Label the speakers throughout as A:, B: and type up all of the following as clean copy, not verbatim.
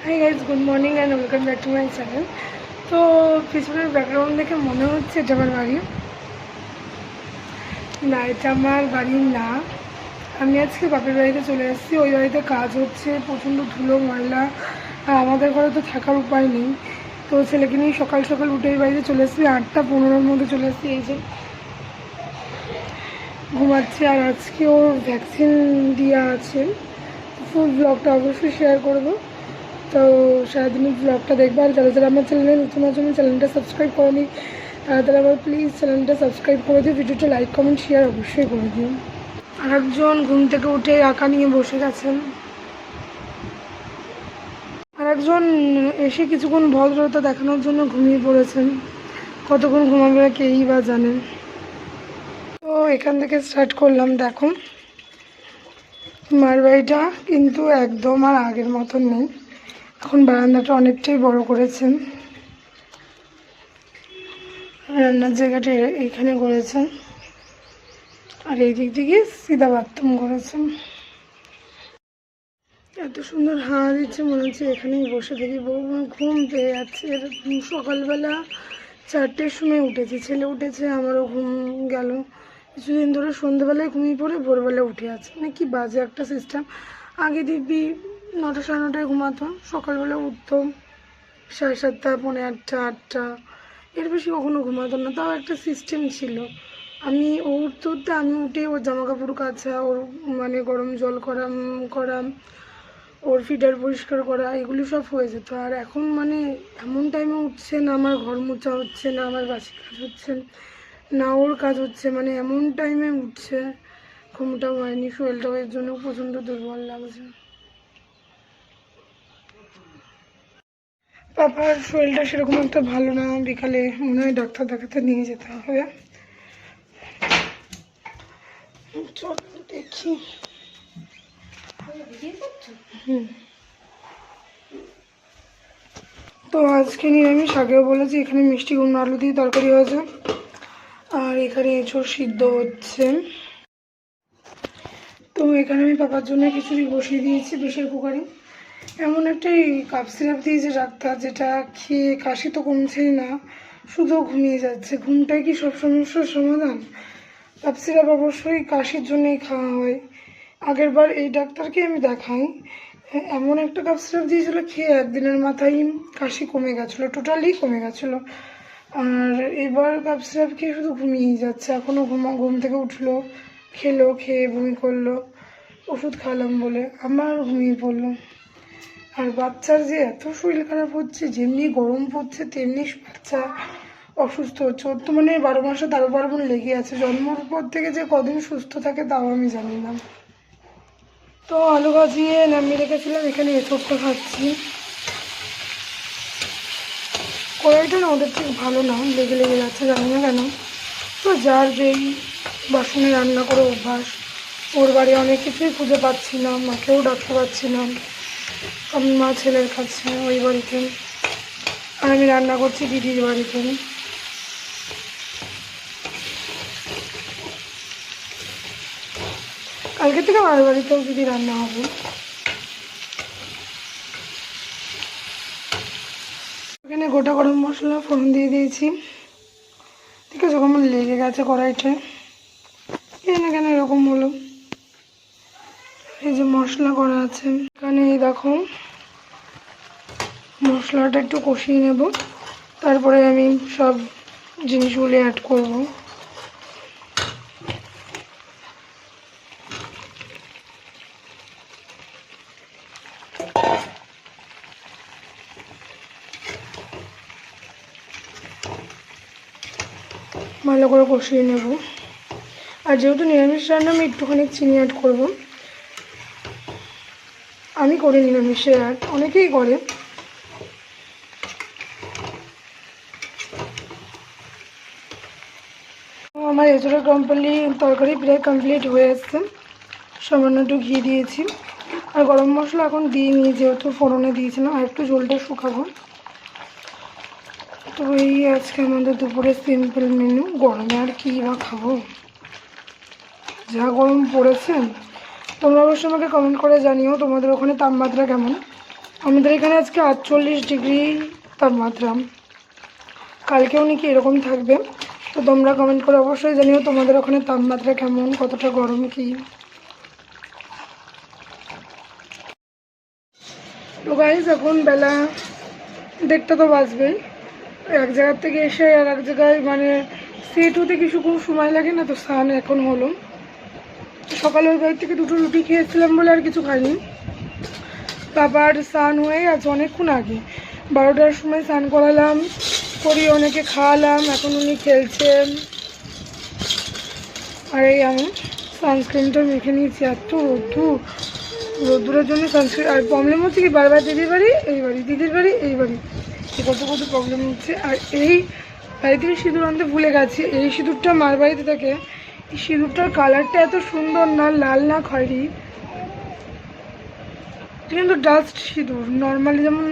A: Hi guys, good morning and welcome back to my channel. তো পিছনের background দেখে মনে হচ্ছে এটা আমার বাড়ি না, এটা আমার বাড়ি না। আমি আজকে বাপের বাড়িতে চলে এসেছি। ওই বাড়িতে কাজ হচ্ছে, প্রচণ্ড ধুলো ময়লা, আর আমাদের ঘরে তো থাকার উপায় নেই। তো ছেলেকে নিয়ে সকাল সকাল উঠে এই বাড়িতে চলে এসেছি, 8টা 15-র মধ্যে চলে এসেছি। এই যে ঘুমাচ্ছে, আর আজকে ওর ভ্যাকসিন দেওয়া আছে। ফুল ব্লগটা অবশ্যই শেয়ার করবো। তো সারাদিনের ব্লগটা দেখবে। আর যারা যারা আমার চ্যানেলে নতুন আছে, আমি চ্যানেলটা সাবস্ক্রাইব করেনি, তারা আবার প্লিজ চ্যানেলটা সাবস্ক্রাইব করে দিও, ভিডিওটা লাইক কমেন্ট শেয়ার অবশ্যই করে দিও। আর একজন ঘুম থেকে উঠে আঁকা নিয়ে বসে গেছেন, আর একজন এসে কিছুক্ষণ ভদ্রতা দেখানোর জন্য ঘুমিয়ে পড়েছেন। কতক্ষণ ঘুমাবে কেই বা জানেন। তো এখান থেকে স্টার্ট করলাম। দেখো, মার বাড়িটা কিন্তু একদম আর আগের মতন নেই। এখন বারান্দাটা অনেকটাই বড় করেছেন, রান্নার জায়গাটা এইখানে করেছেন, আর এই দিক থেকে সিধা বাথরুম করেছেন। এত সুন্দর হাওয়া দিচ্ছে, মনে হচ্ছে এখানেই বসে থাকি। বউ ঘুম পেয়ে যাচ্ছে। সকালবেলা 4টের সময় উঠেছি, ছেলে উঠেছে, আমারও ঘুম গেল। কিছুদিন ধরে সন্ধ্যেবেলায় ঘুমিয়ে পড়ে ভোরবেলা উঠে আছে, মানে কি বাজে একটা সিস্টেম। আগে দিব্যি 9টা 9:30টায় ঘুমাতো, সকালবেলা উঠতো 7:30 পৌনে 8টা 8টা, এর বেশি কখনো ঘুমাতো না। তাও একটা সিস্টেম ছিল। আমি ও উঠতে উঠতে আমি উঠে ওর জামা কাপড় কাচা, ওর মানে গরম জল করা করা ওর ফিডার পরিষ্কার করা, এগুলি সব হয়ে যেত। আর এখন মানে এমন টাইমে উঠছে না, আমার ঘর মোছা হচ্ছে না, আমার বাসি কাজ হচ্ছে না, ওর কাজ হচ্ছে, মানে এমন টাইমে উঠছে। ঘুমটাও হয়নি, শরীরটাও এর জন্য প্রচণ্ড দুর্বল লাগছে। পাপার শরীরটা সেরকম একটা ভালো না, বিকালে মনে হয় ডাক্তার দেখাতে নিয়ে যেতে হবে। চল দেখি। তো আজকে নিরামিষ, আগেও বলেছি। এখানে মিষ্টি কুমড়ো আলু দিয়ে তরকারি হয়েছে, আর এখানে এঁচোড় সিদ্ধ হচ্ছে। তো এখানে আমি পাপার জন্য খিচুড়ি বসিয়ে দিয়েছি প্রেশার কুকারে। এমন একটা কাপ সিরাপ দিয়েছে ডাক্তার, যেটা খেয়ে কাশি তো কমছেই না, শুধু ঘুমিয়ে যাচ্ছে। ঘুমটাই কি সব সমস্যার সমাধান? কাপ সিরাপ অবশ্যই কাশির জন্যই খাওয়া হয়। আগের বার এই ডাক্তারকে আমি দেখাই, এমন একটা কাপ সিরাপ দিয়েছিল, খেয়ে একদিনের মাথায় কাশি কমে গেছিলো, টোটালি কমে গেছিলো। আর এবার কাপ সিরাপ খেয়ে শুধু ঘুমিয়েই যাচ্ছে। এখনও ঘুম থেকে উঠলো, খেলো, খেয়ে বমি করলো, ওষুধ খাওয়ালাম বলে আমার ঘুমিয়ে পড়লো। আর বাচ্চার যে এত শরীর খারাপ হচ্ছে, যেমনি গরম পড়ছে তেমনি বাচ্চা অসুস্থ হচ্ছে। ওর তো মানে 12 মাসে 13 পার্বণ লেগে আছে। জন্মের পর থেকে যে কদিন সুস্থ থাকে তাও আমি জানি না। তো আলু ভাজিয়ে নামিয়ে রেখেছিলাম, এখানে এঁচোড়টা খাচ্ছি। কড়াইটা না ওদের ঠিক ভালো না, লেগে লেগে যাচ্ছে, জানি না কেন। তো যার যেই বাসনে রান্না করে অভ্যাস। ওর বাড়ি অনেক কিছুই খুঁজে পাচ্ছি না, মাকেও ডাকতে পারছি না। আমি মা ছেলের কাছে ওই বাড়িতে, আর আমি রান্না করছি দিদির বাড়িতে। কালকে থেকে আমার বাড়িতেও দিদি রান্না হবে। এখানে গোটা গরম মশলা ফোড়ন দিয়ে দিয়েছি, ঠিক আছে। যখন লেগে গেছে কড়াইতে, কেন কেন এরকম হলো। এই যে মশলা করা আছে এখানে, এই দেখো মশলাটা একটু কষিয়ে নেব, তারপরে আমি সব জিনিসগুলো অ্যাড করব। ভালো করে কষিয়ে নেব। আর যেহেতু নিরামিষ রান্না, আমি একটুখানি চিনি অ্যাড করব। আমি করি নিরামিষে অ্যাড, অনেকেই করে। আমার এঁচোড়ের তরকারি প্রায় কমপ্লিট হয়ে এসছে। সামান্য একটু ঘি দিয়েছি, আর গরম মশলা এখন দিইনি, যেহেতু ফোড়নে দিয়েছিলাম। আর একটু ঝোলটা শুকাবো। তো এই আজকে আমাদের দুপুরে সিম্পল মেনু। গরমে আর কী বা খাবো, যা গরম পড়েছে। তোমরা অবশ্যই আমাকে কমেন্ট করে জানিও তোমাদের ওখানে তাপমাত্রা কেমন। আমাদের এখানে আজকে 48 ডিগ্রি তাপমাত্রা, কালকেও নাকি এরকম থাকবে। তো তোমরা কমেন্ট করে অবশ্যই জানিও তোমাদের ওখানে তাপমাত্রা কেমন, কতটা গরম কি। তো গাইজ এখন বেলা 1:30 তো বাজবেই। এক জায়গার থেকে এসে আর এক জায়গায় মানে সেট হতে কিছু খুব সময় লাগে না। তো স্নান এখন হলো। সকালে ওই বাড়ি থেকে 2টো রুটি খেয়েছিলাম বলে আর কিছু খাইনি। বাবার স্নান হয়ে আছে অনেকক্ষণ আগে, 12টার সময় স্নান করালাম, করিয়ে অনেকে খাওয়ালাম। এখন উনি খেলছেন। আর এই আমি সানস্ক্রিনটা মেখে নিয়েছি। এত রোদ্দুরের জন্য সানস্ক্রিন। আর প্রবলেম হচ্ছে কি বারবার দিদির বাড়ি এই বাড়ি, দিদির বাড়ি এই বাড়ি, কত প্রবলেম হচ্ছে। আর এই বাড়ি থেকে সিঁদুর আনতে ভুলে গেছি। এই সিঁদুরটা মার বাড়িতে থাকে। এই সিঁদুরটার কালারটা এত সুন্দর না, লাল না খয়েরি, কিন্তু ডাস্ট সিঁদুর, নর্মালি যেমন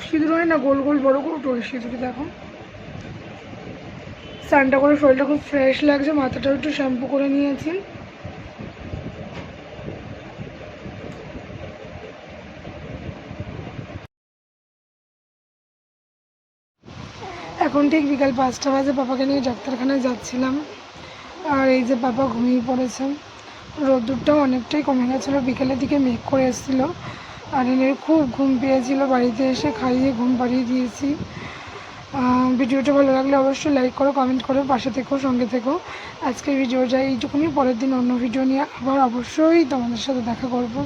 A: সিঁদুর হয় না গোল গোল বড় করে, ওই সিঁদুর। দেখো স্নানটা করে শরীরটা খুব ফ্রেশ লাগছে, মাথাটাও একটু শ্যাম্পু করে নিয়েছি। এখন ঠিক বিকাল 5টা বাজে, পাপাকে নিয়ে ডাক্তারখানায় যাচ্ছিলাম। আর এই যে পাপা ঘুমিয়ে পড়েছে। রোদ্দুরটাও অনেকটাই কমে গেছিলো, বিকেলের দিকে মেঘ করে এসেছিলো। আর এনের খুব ঘুম পেয়েছিল, বাড়িতে এসে খাইয়ে ঘুম পাড়িয়ে দিয়েছি। ভিডিওটা ভালো লাগলে অবশ্যই লাইক করো, কমেন্ট করো, পাশে থেকো, সঙ্গে থেকো। আজকের ভিডিওটা এইটুকুনি, পরের দিন অন্য ভিডিও নিয়ে আবার অবশ্যই তোমাদের সাথে দেখা করবো।